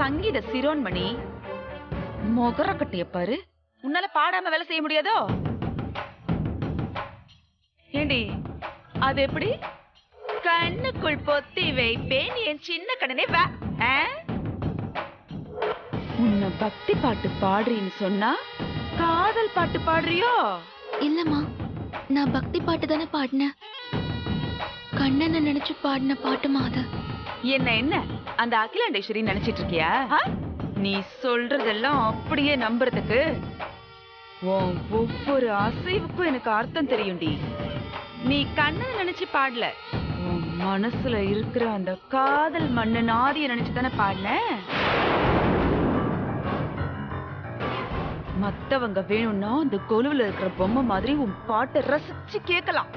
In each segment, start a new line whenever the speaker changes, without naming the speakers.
சங்கீத சிரோன்மணி. மொகர கட்டிய பாரு, உன்னால பாடாம வேலை செய்ய முடியாதோ? ஏண்டி அது எப்படி? கண்ணுக்குள் பொத்தி வைப்பேன் என் சின்ன கண்ணனே வா. உன்னை பக்தி பாட்டு பாடுறீன்னு சொன்னா காதல் பாட்டு பாடுறியோ?
இல்லம்மா, நான் பக்தி பாட்டு தானே பாடினேன். கண்ணனை நினைச்சு பாடின பாட்டுமா அது.
என்ன அந்த அகிலாண்டேஸ்வரி நினைச்சிட்டு இருக்கியா? நீ சொல்றதெல்லாம் அப்படியே நம்புறதுக்கு ஒவ்வொரு அசைவுக்கும் எனக்கு அர்த்தம் தெரியும்டி. நீ கண்ணனை நினைச்சு பாடல, உன் மனசுல இருக்கிற அந்த காதல் மண்ணன் ஆதிய நினைச்சு தானே பாடின. மத்தவங்க வேணும்னா அந்த கொலுவுல இருக்கிற பொம்மை மாதிரி உன் பாட்டை ரசிச்சு கேட்கலாம்.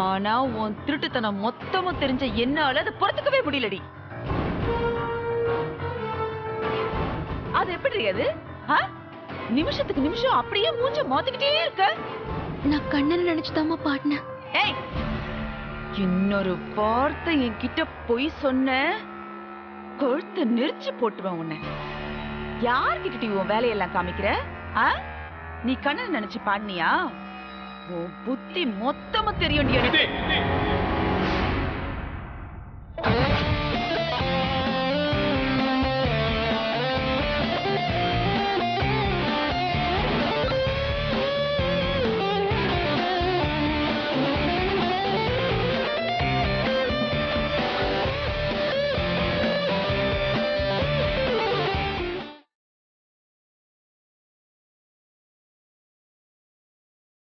ஆனா உன் திருட்டுத்தனம் மொத்தமும் தெரிஞ்ச என்னால அதை பொறுத்துக்கவே முடியலடி. அது எப்படி அது? நிமிஷத்துக்கு நிமிஷம் அப்படியே மூஞ்ச மாத்திக்கிட்டே இருக்க.
நான் கண்ணனை நினைச்சுதாமா பாடினேன்.
ஏய், இன்னொரு வார்த்தை என்கிட்ட பொய் சொன்ன கொழுத்த நெரிச்சு போட்டுருவேன் உன்னை. யார்கிட்ட உன் வேலையெல்லாம் காமிக்கிற? நீ கண்ணனை நினைச்சு பாடினியா? உன் புத்தி மொத்தமும் தெரியும்.